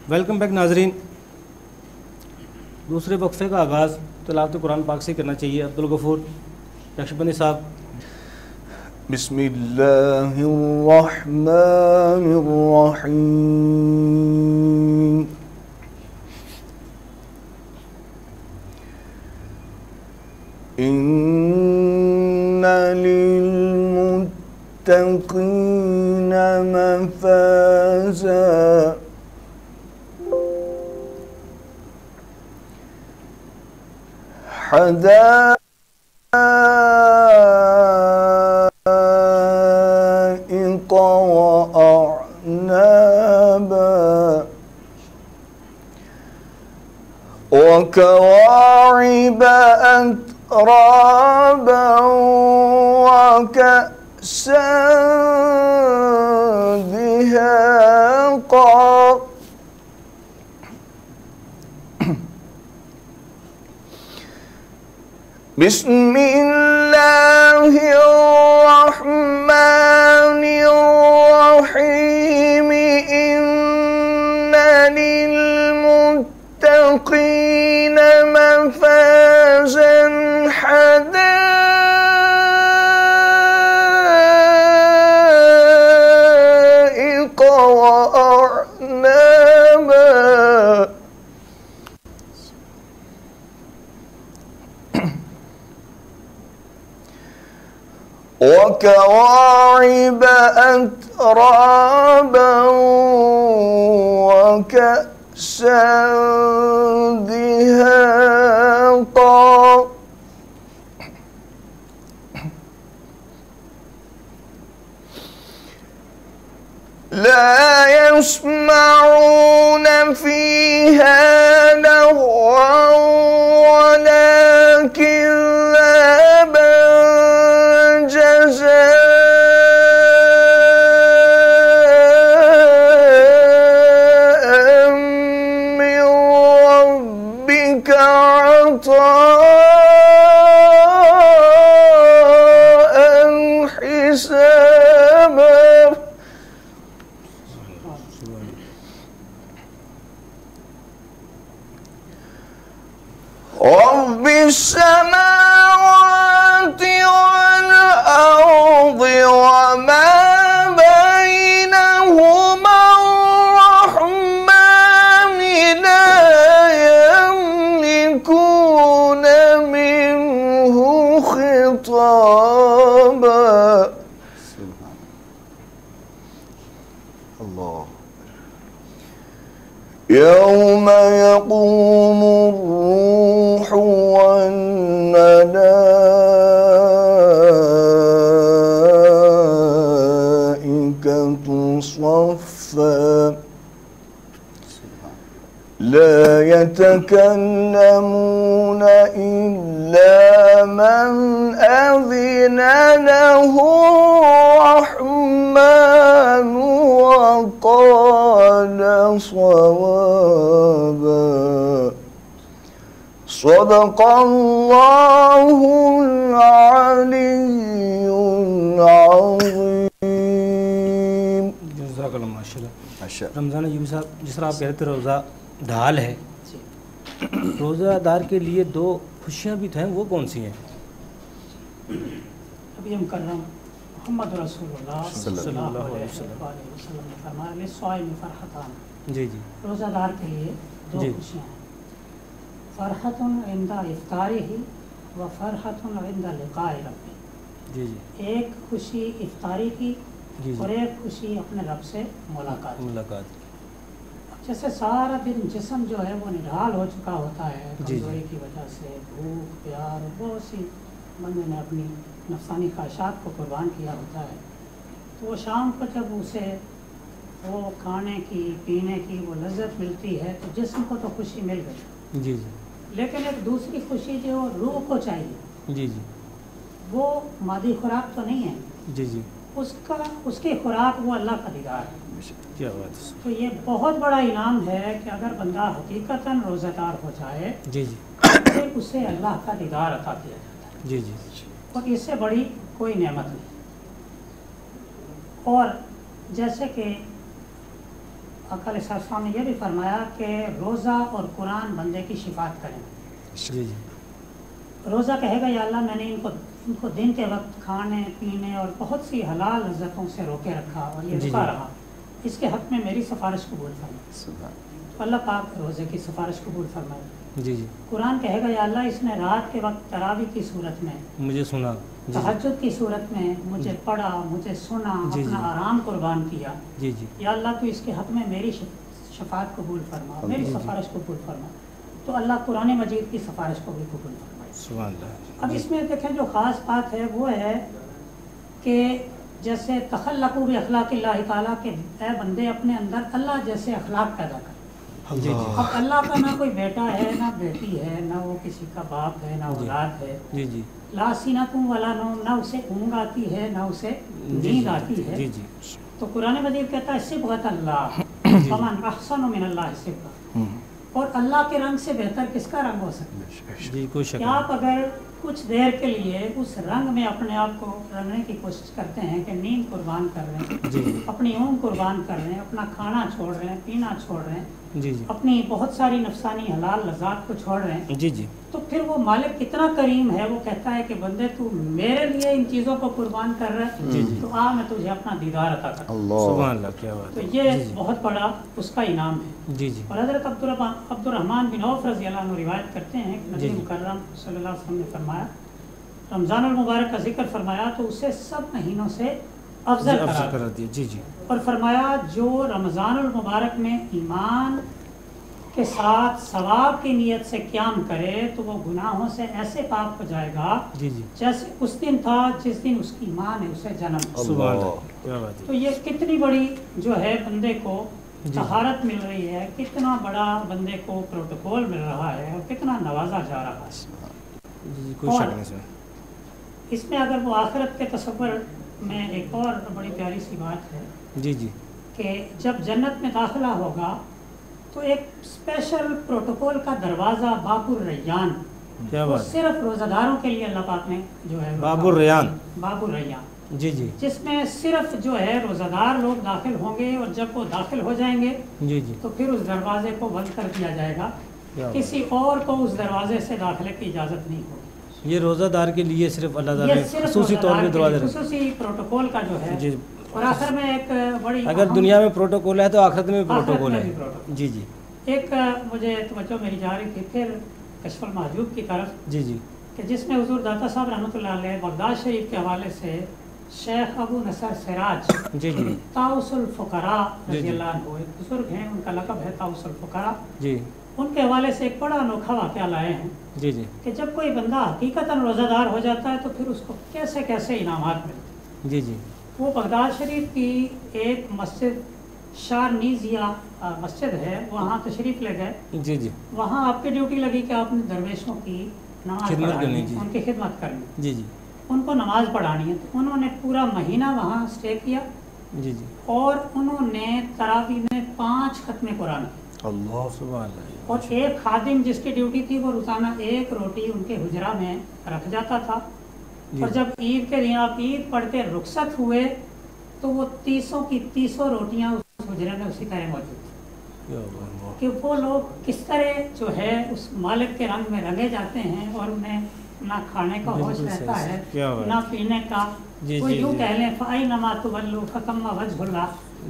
Welcome back नाजरीन। दूसरे वक्फे का आगाज़ तिलावत कुरान पाक से करना चाहिए। अब्दुल गफूर नक्शबंदी साहब। बिस्मिल्लाहिर्रहमानिर्रहीम। इन्ना लिलमुत्तक़ीना मफ़ाज़ा हदाइक़ वअعنابا وكواعب أترابا وكأسا دهاقا بسم الله الرحمن الرحيم. إن للمتقين مفازا حدائق وأعنابا وكواعب أترابا وكأسا دهاقا لا يسمعون فيها لغوا ولا كذابا جزاء من ربك عطاء حسابا. رب السماوات والأرض وما بينهما الرحمن لا يملكون منه خطابا. الله. يوم يقوم الروح والملائكة صفا لا يتكلمون إلا من أذن له الرحمن وقال صوابا. صدق الله العلي العظيम. जज़ाकल्लाह माशाल्लाह। रमज़ान यूसुफ साहब, जिस तरह आप कह रहे थे रोज़ा ढाल है, रोज़ादार के लिए दो खुशियाँ भी हैं, वो कौन सी हैं? अभी हम कर रहे हैं मोहम्मद रसूलुल्लाह सल्लल्लाहु अलैहि वसल्लम ने फरमाया लिस्साइम फरहतान। जी जी। रोज़ादार के लिए दो खुशियाँ हैं, फ़रहतुन इंदा इफ्तारिही व फ़रहतुन इंदा लिक़ाए रब्बी। जी जी। एक खुशी इफ्तारी की जी जी। और एक खुशी अपने रब से मुलाकात। जैसे सारा दिन जिस्म जो है वो निढाल हो चुका होता है कमज़ोरी की वजह से, भूख प्यार और बहुत सी बंदे ने अपनी नफसानी ख्वाहिशात को कुर्बान किया होता है, तो वो शाम को जब उसे वो खाने की पीने की वो लज्जत मिलती है तो जिस्म को तो खुशी मिल गई। जी जी। लेकिन एक दूसरी खुशी जो रूह को चाहिए, जी जी, वो मादी खुराक तो नहीं है। जी जी। उसकी खुराक वो अल्लाह का दीदार है। क्या बात है। तो ये बहुत बड़ा इनाम है कि अगर बंदा हकीकतन रोज़ादार हो जाए, जी जी, तो उसे अल्लाह का दीदार अता किया जाता है। जी जी। और इससे बड़ी कोई नेमत नहीं। और जैसे कि आका अलैहिस्सलाम ने यह भी फरमाया कि रोज़ा और कुरान बंदे की शिफात करें। जी जी। रोज़ा कहेगा या अल्लाह मैंने इनको दिन के वक्त खाने पीने और बहुत सी हलाल लज्जतों से रोके रखा और ये रुका रहा, इसके हक़ में मेरी सिफारिश कबूल फरमा। तो अल्लाह पाक रोज़े की सिफारिश कबूल फरमाए। जी जी। कुरान कहेगा या अल्लाह इसने रात के वक्त तरावी की सूरत में मुझे सुना, तहज्जुद की सूरत में मुझे पढ़ा, मुझे सुना, अपना आराम कुर्बान किया। जी जी। या अल्लाह तो इसके हक़ में मेरी शफात कबूल फरमा, मेरी सिफारिश कबूल फरमा। तो अल्लाह कुरान मजीद की सिफारिश को भी कबूल फरमाए। सुभान अल्लाह। अब इसमें देखें जो ख़ास बात है वो है कि जैसे तखल्लक़ू बि अख़लाक़िल्लाहि ताला के ऐ बंदे अपने अंदर अल्लाह जैसे अखलाक पैदा कर। जी जी। अब अल्लाह का ना कोई बेटा है ना बेटी है, ना वो किसी का बाप है ना औलाद है। जी जी। ला सीनतुम वला नौम, ना उसे ऊँग आती है ना उसे नींद आती है। जी जी। तो कुरान मजीद कहता है सिबग़त अल्लाह फमन अहसनु मिनल्लाहि सिबग़ा, और अल्लाह के रंग से बेहतर किसका रंग हो सकता है? जी कोई शक क्या आप अगर कुछ देर के लिए उस रंग में अपने आप को रंगने की कोशिश करते हैं कि नींद कुर्बान कर रहे हैं, जी अपनी ऊँग कुर्बान कर रहे हैं, अपना खाना छोड़ रहे हैं, पीना छोड़ रहे हैं, जी जी। अपनी बहुत सारी नफसानी हलाल लज़्ज़ात को छोड़ रहे हैं, जी जी। तो फिर वो मालिक कितना करीम है, वो कहता है कि बंदे तू मेरे लिए इन चीज़ों को कुर्बान कर रहा है, जी जी। तो आ मैं तुझे अपना दीदार अता कर। सुभान अल्लाह, क्या बात तो है। ये जी जी। बहुत बड़ा उसका इनाम है। जी जी। और हज़रत अब्दुर्रहमान बिन औफ रज़ी अल्लाह अन्हु रिवायत करते हैं कि नबी मुकर्रम सल्लल्लाहु अलैहि वसल्लम ने फरमाया, रमज़ानुल मुबारक का जिक्र फरमाया तो उसे सब महीनों से अफजल करार दिया। जी जी। और फरमाया जो रमज़ानुल मुबारक में ईमान के साथ सवाब की नीयत से क़याम करे तो वो गुनाहों से ऐसे पाक हो जाएगा जी जी जैसे उस दिन था जिस दिन उसकी माँ ने उसे जन्म दिया। सुभान अल्लाह, क्या बात है। तो ये कितनी बड़ी जो है बंदे को तहारत मिल रही है, कितना बड़ा बंदे को प्रोटोकॉल मिल रहा है और कितना नवाजा जा रहा है। जी कोई शक नहीं सर। इसमें अगर वो आखिरत के तसव्वुर में एक और बड़ी प्यारी सी बात है जी जी कि जब जन्नत में दाखिला होगा तो एक स्पेशल प्रोटोकॉल का दरवाज़ा बाबुर रैयान, क्या वो बात है। सिर्फ रोज़ादारों के लिए अल्लाह पाक ने जो है बाबुर रैयान, बाबुर रैयान, जी जी जिसमें सिर्फ जो है रोज़ादार लोग दाखिल होंगे और जब वो दाखिल हो जाएंगे जी जी तो फिर उस दरवाजे को बंद कर दिया जाएगा, किसी और को उस दरवाजे से दाखिले की इजाज़त नहीं होगी। ये रोज़ादार के लिए सिर्फ अल्लाह ताला ये ने सिर्फ खुसूसी तौर पे दरवाजे रखे। खुसूसी प्रोटोकॉल का जो है। जी। और आखिर में एक बड़ी अगर दुनिया में प्रोटोकॉल है तो आखिरत में भी प्रोटोकॉल में भी है। प्रोटोकॉल। जी जी एक मुझे तवज्जो मेरी जा रही थी फिर कश्फुल महजूब की तरफ जी जी कि जिसमें हुजूर दाता साहब रहमतुल्लाह अलैह बगदाद शरीफ के हवाले से शेख अबू नसर सिराज जी जी ताउसुल फुकरा जी, जी। रज़ियल्लाहु अन्हु एक बुजुर्ग हैं, उनका लक़ब है ताउसुल फुकरा, जी उनके हवाले से एक बड़ा अनोखा वाक़या लाए हैं जी जी कि जब कोई बंदा हकीकतन रोज़ादार हो जाता है तो फिर उसको कैसे कैसे इनामात मिलते हैं। जी जी वो बगदाद शरीफ की एक मस्जिद शारनीजिया मस्जिद है, वहाँ तशरीफ़ ले गए। जी जी वहाँ आपकी ड्यूटी लगी कि आपने दरवेशों की नमाज खिदमत पढ़ानी करनी, है, जी। उनकी खिदमत करनी, जी जी उनको नमाज पढ़ानी है। तो उन्होंने पूरा महीना वहाँ स्टे किया जी जी और उन्होंने तरावी में 5 खत्मे कुरान किए। अल्लाह सुभान अल्लाह। और एक खादिम जिसकी ड्यूटी थी वो रोज़ाना एक रोटी उनके हुजरा में रख जाता था। जी। और जब ईद के दिन आप ईद पढ़ के रुखसत हुए तो वो 30 की 30 रोटियाँ उस हुजरे में उसी तरह मौजूद थी। या अल्लाह। कि वो लोग किस तरह जो है उस मालिक के रंग में रंगे जाते हैं और उन्हें ना खाने का होश बिल्कुल रहता सही, है क्या बात। ना पीने का। जी, वो जी, यूँ जी। कह लें फ़ाई नमा तुवल्लु फ़तम्मा वजहुल्लाह,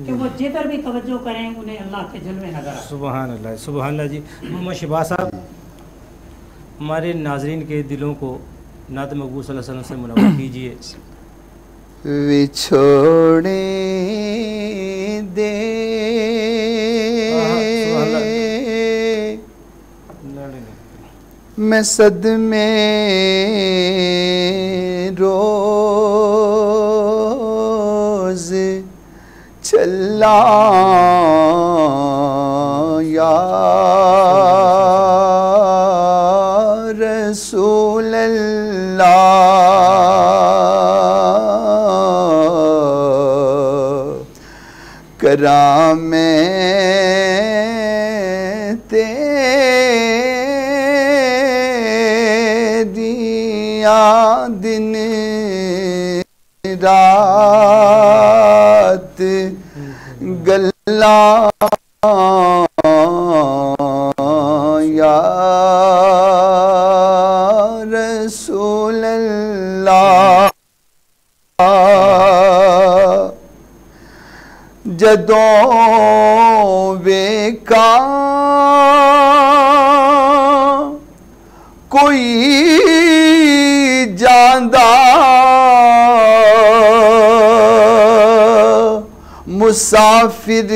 कि वो जिधर भी तवज्जो करें उन्हें अल्लाह के जलवे नजर आए। सुभान अल्लाह, सुभान अल्लाह। जी मोहम्मद शिबा साहब, हमारे नाजरीन के दिलों को नात मकबूल सल्लल्लाहु अलैहि वसल्लम से मुनव्वर कीजिए। विछोड़े दे मैं सदमे रोज चला या रसूल अल्लाह करामे दिन रात गल्ला جدوں ویکھاں کوئی جاندا مسافر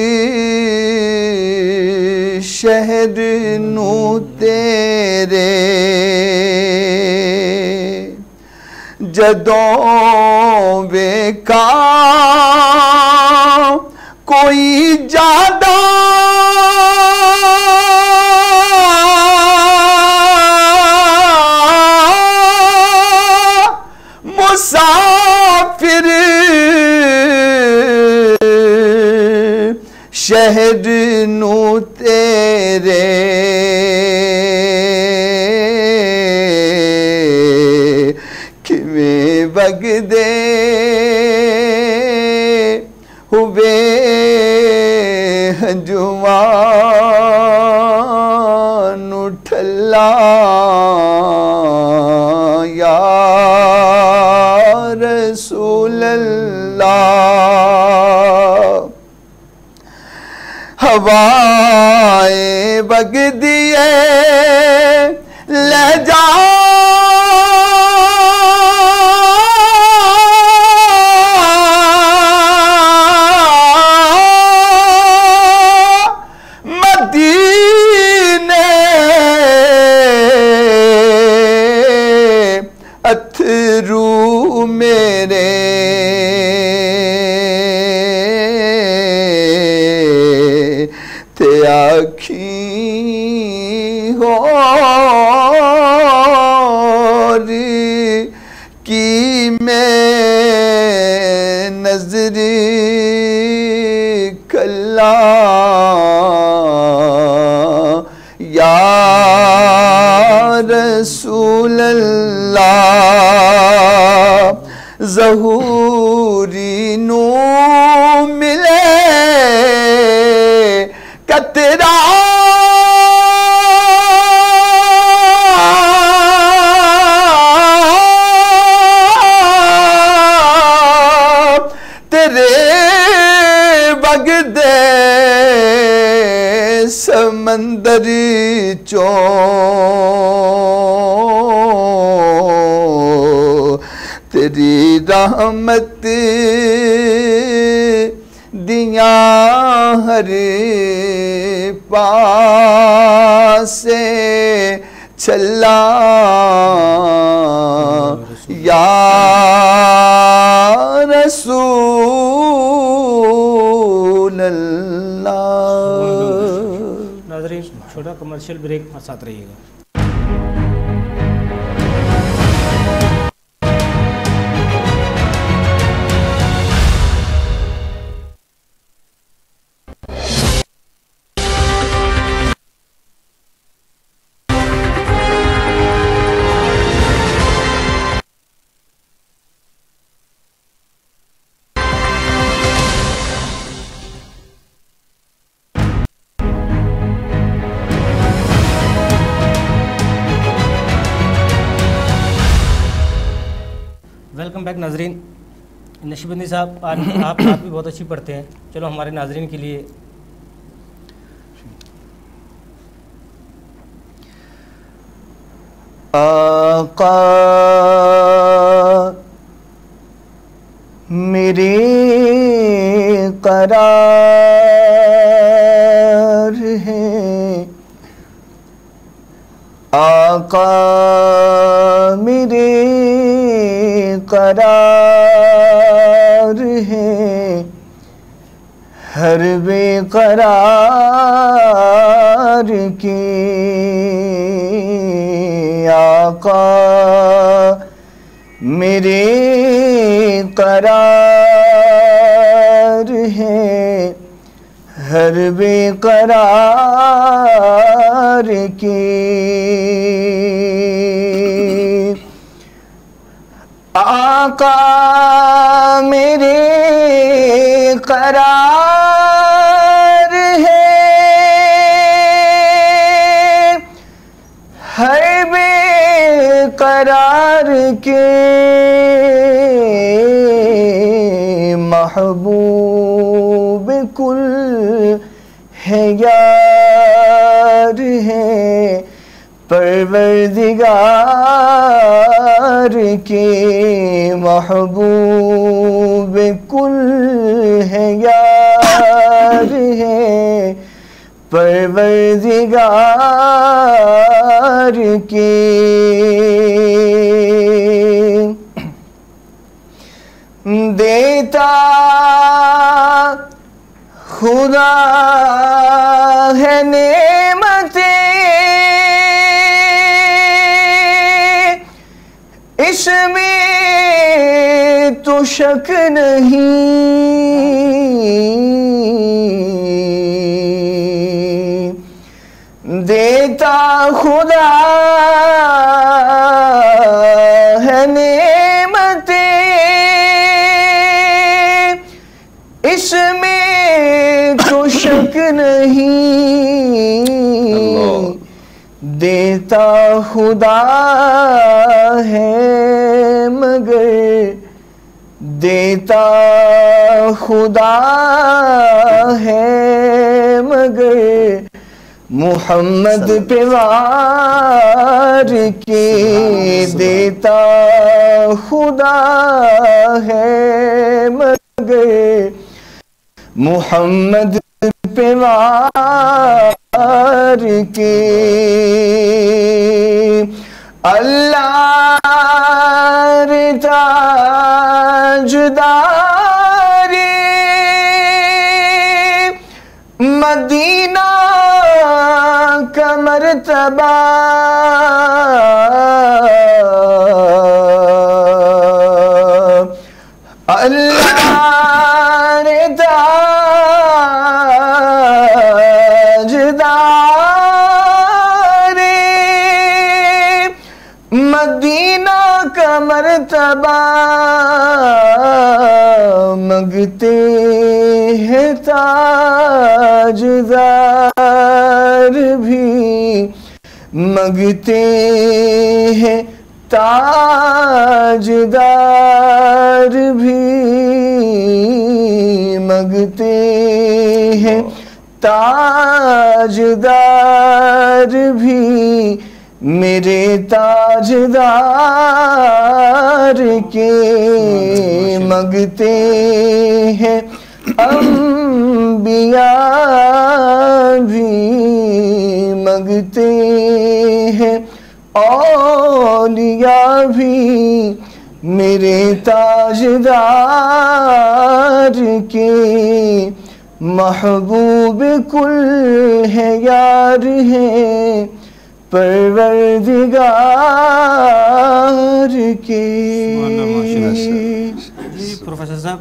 شہر نو تیرے جدوں ویکھاں کوئی جاندا مسافر شہر نو تیرے کیویں وگدے ہوئے ہنجواں نو ٹھلا یا رسول اللہ ہوائیں وگدیے لے جا مدینے اتھرو میرے تے آکھیں اور کی میں نظر کلا یا رسول اللہ ظہوری نو ملے کترا تیرے وگدے سمندر چوں تیری رحمت دیاں ہر پاسے چلا یا رسول اللہ۔ ناظرین چھوٹا کمرشل بریک ساتھ رہیے گا۔ ویلکم بیک ناظرین۔ نشیبندی صاحب آپ بھی بہت اچھی پڑھتے ہیں، چلو ہمارے ناظرین کے لیے آقا میرے قرار ہے، آقا میرے قرار ہے، ہر بے قرار کی آقا میرے قرار ہے، ہر بے قرار کی آقا میرے قرار ہے، ہر بے قرار کے محبوب کل ہے یار ہے پروردگار کے محبوب کل ہے یار ہے پروردگار کے دیتا خدا ہے نعمتیں اس میں تو شک نہیں دیتا خدا ہے نعمتیں اس میں تو شک نہیں دیتا خدا ہے مگر دیتا خدا ہے مگر محمد پہ وار کے دیتا خدا ہے مگر محمد پہ وار کے اللہ تاجداری مدینہ کا مرتبہ اللہ مدینہ کا مرتبہ مانگتے ہیں تاجدار بھی مانگتے ہیں تاجدار بھی مانگتے ہیں تاجدار بھی میرے تاجدار کے مانگتے ہیں انبیاء بھی مانگتے ہیں اولیاء بھی میرے تاجدار کے محبوب کل ہے یار ہے پروردگار کے. جی پروفیسر صاحب،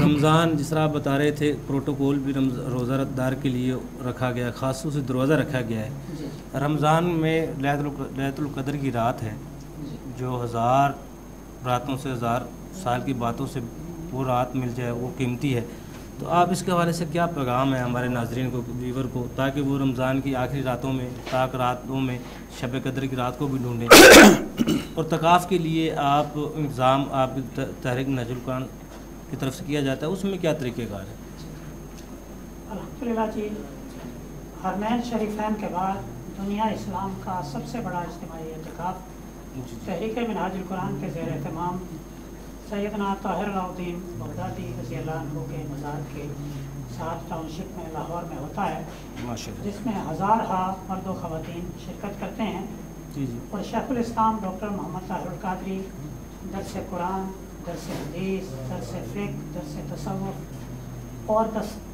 رمضان جس طرح آپ بتا رہے تھے پروٹوکول بھی روزہ دار کے لیے رکھا گیا، خاص سے دروازہ رکھا گیا ہے. رمضان میں لیلۃ القدر کی رات ہے جو 1000 راتوں سے 1000 سال کی باتوں سے وہ رات مل جائے وہ قیمتی ہے. تو آپ اس کے حوالے سے کیا پیغام ہے ہمارے ناظرین کو، ویور کو، تاکہ وہ رمضان کی آخری راتوں میں تاک راتوں میں شب قدر کی رات کو بھی ڈھونڈیں اور تقاف کے لیے آپ انتظام آپ تحریک نہج القرآن کی طرف سے کیا جاتا ہے، اس میں کیا طریقہ کار ہے؟ الحمدللہ جی، حرمین شریفین کے بعد دنیا اسلام کا سب سے بڑا اجتماعی اعتکاف تحریک منہاج القرآن کے زیر اہتمام سیدنا طاہر الدین بغدادی رضی اللہ عنہ کے مزار کے ساتھ ٹاؤن شپ میں لاہور میں ہوتا ہے، جس میں ہزارہا مرد و خواتین شرکت کرتے ہیں. اور شیخ الاسلام ڈاکٹر محمد طاہر القادری درس قرآن، درس حدیث، درس فقہ، درس تصوف اور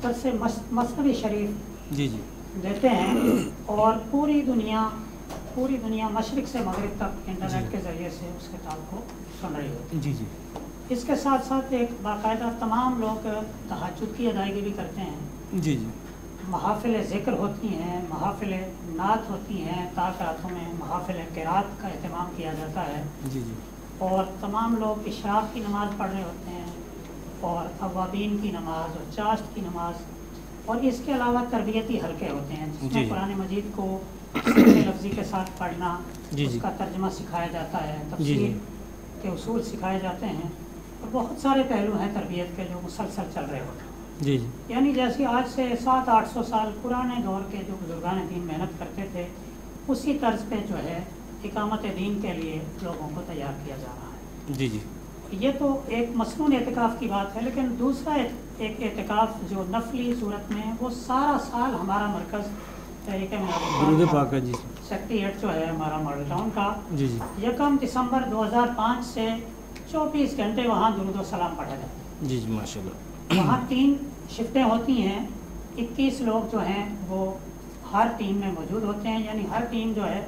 درس مثنوی شریف دیتے ہیں. اور پوری دنیا مشرق سے مغرب تک انٹرنیٹ کے ذریعے سے اس کتاب کو سن رہی ہوتی ہے. اس کے ساتھ ساتھ ایک باقاعدہ تمام لوگ تہجد کی ادائیگی بھی کرتے ہیں. محافل ذکر ہوتی ہیں، محافل نعت ہوتی ہیں، تاک راتوں میں محافل قرات کا اہتمام کیا جاتا ہے. اور تمام لوگ اشراق کی نماز پڑھ رہے ہوتے ہیں اور اوابین کی نماز اور چاشت کی نماز، اور اس کے علاوہ تربیتی حلقے ہوتے ہیں جس میں قرآن مجید کو لفظی کے ساتھ پڑھنا، اس کا ترجمہ سکھایا جاتا ہے، تفسیر کے اصول سکھائے جاتے ہیں. اور بہت سارے پہلو ہیں تربیت کے جو مسلسل چل رہے ہوتے ہیں. جی یعنی جیسے آج سے 700-800 سال پرانے دور کے جو بزرگان دین محنت کرتے تھے اسی طرز پہ جو ہے اقامت دین کے لیے لوگوں کو تیار کیا جا رہا ہے. جی جی یہ تو ایک مصنون اعتکاف کی بات ہے، لیکن دوسرا ایک اعتکاف جو نفلی صورت میں وہ سارا سال ہمارا مرکز تحریک درود پاک ہے. جی سیکٹریٹ جو ہے ہمارا ماڈل ٹاؤن کا، جی جی 1 دسمبر 2005 سے 24 گھنٹے وہاں درود و سلام پڑھا جاتا ہے. جی جی ماشاء اللہ. وہاں 3 شفٹیں ہوتی ہیں، 21 لوگ جو ہیں وہ ہر ٹیم میں موجود ہوتے ہیں. یعنی ہر ٹیم جو ہے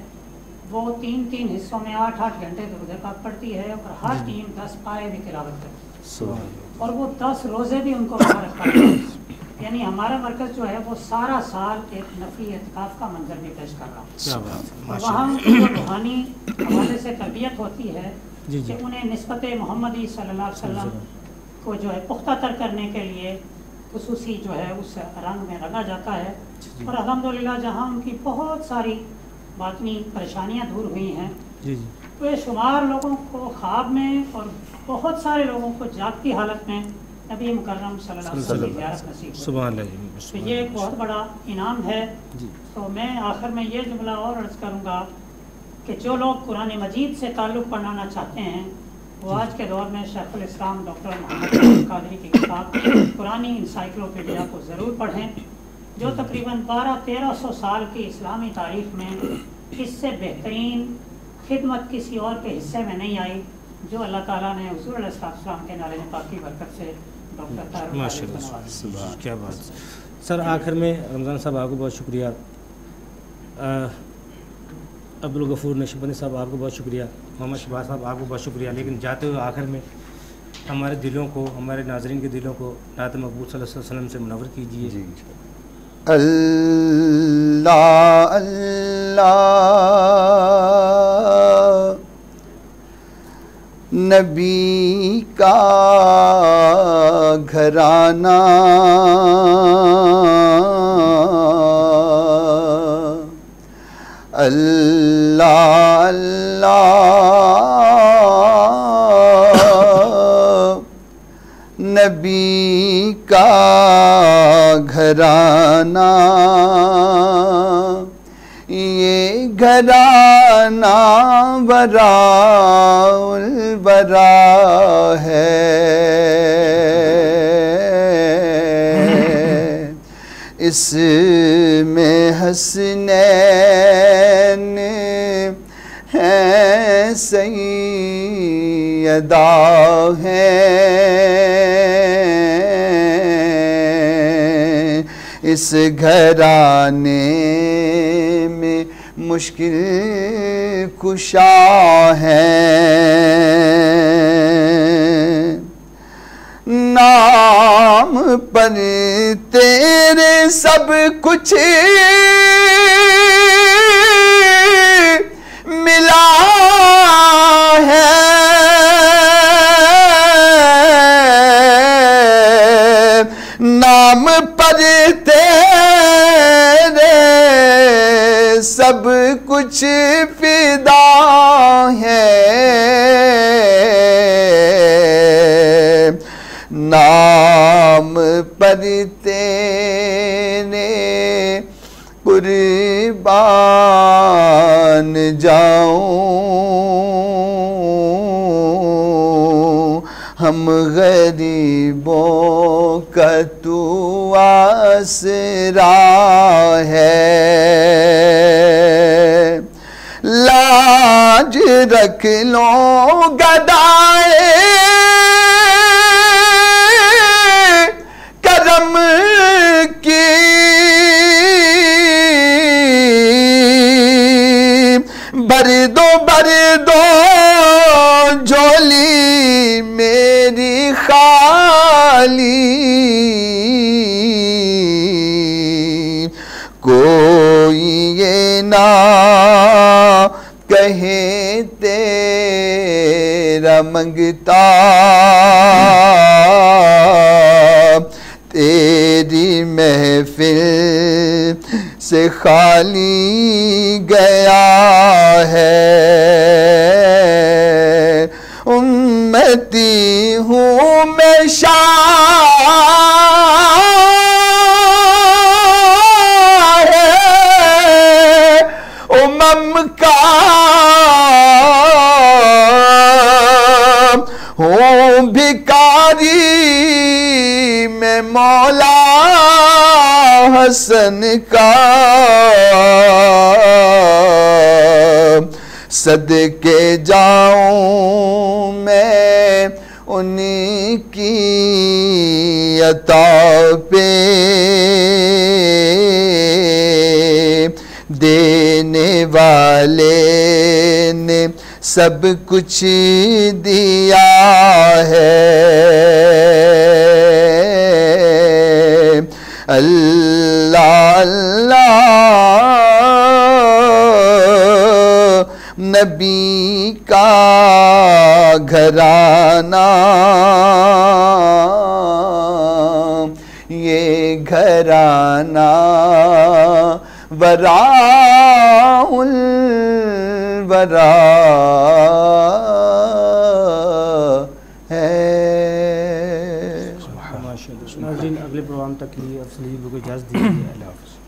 وہ 3 حصوں میں 8 گھنٹے درود پاک پڑھتی ہے اور ہر ٹیم 10 پارے بھی تلاوت کرتی ہے اور وہ 10 روزے بھی ان کو مبارک پڑھتے ہیں. یعنی ہمارا مرکز جو ہے وہ سارا سال ایک نفلی اعتکاف کا منظر بھی پیش کر رہا ہے. وہاں جو روحانی حوالے سے تربیت ہوتی ہے کہ انہیں نسبت محمدی صلی اللہ علیہ وسلم کو جو ہے پختہ تر کرنے کے لیے خصوصی جو ہے اس رنگ میں رنگا جاتا ہے. اور الحمدللہ جہاں ان کی بہت ساری باطنی پریشانیاں دور ہوئی ہیں، بے شمار لوگوں کو خواب میں اور بہت سارے لوگوں کو جاگتی حالت میں نبی مکرم صلی اللہ علیہ وسلم کی زیارت نصیب ہوئی. سبحان اللہ. تو یہ ایک بہت بڑا انعام ہے. تو میں آخر میں یہ جملہ اور عرض کروں گا کہ جو لوگ قرآن مجید سے تعلق بنانا چاہتے ہیں وہ آج کے دور میں شیخ الاسلام ڈاکٹر محمد قادری کی کتاب قرآنی انسائکلوپیڈیا کو ضرور پڑھیں، جو تقریباً 1200-1300 سال کی اسلامی تاریخ میں اس سے بہترین خدمت کسی اور کے حصے میں نہیں آئی جو اللہ تعالیٰ نے حضور علیہ السلام کے نالے پاک کی برکت سے ڈاکٹر ماشاء اللہ. کیا بات. سر آخر میں رمضان صاحب آپ کو بہت شکریہ، عبدالغفور نقشبندی صاحب آپ کو بہت شکریہ، محمد شہباز صاحب آپ کو بہت شکریہ. لیکن جاتے ہوئے آخر میں ہمارے دلوں کو، ہمارے ناظرین کے دلوں کو نعت مقبول صلی اللہ علیہ وسلم سے منور کیجیے. اللہ اللہ نبی کا گھرانہ اللہ اللہ نبی کا گھرانہ، یہ گھرانہ براء البراء ہے. اس میں حسنین ہیں، سیدہ ہیں. اس گھرانے میں مشکل کشا ہیں. نام پر تیرے سب کچھ ملا ہے. نام پر تیرے سب کچھ فدا ہے. نام پر تیرے قربان جاؤں، ہم غریبوں کا تو آسرا ہے. لاج رکھ لو گدائے کرم کی، بھر دو جھولی میری خالی. کوئی یہ نہ کہے تیرا منگتا، تیری محفل سے خالی گیا ہے. امتی ہوں شاہ امم کا ہوں بھکاری میں مولا حسن کا صدقے جاؤں میں انہی کی عطا پہ دینے والے نے سب کچھ دیا ہے اللہ اللہ نبی کا گھرانہ یہ گھرانہ وراء الورا ہے۔ ناظرین اگلے پروگرام تک کے لیے افضل کو اجازت دیجیے، اللہ حافظ۔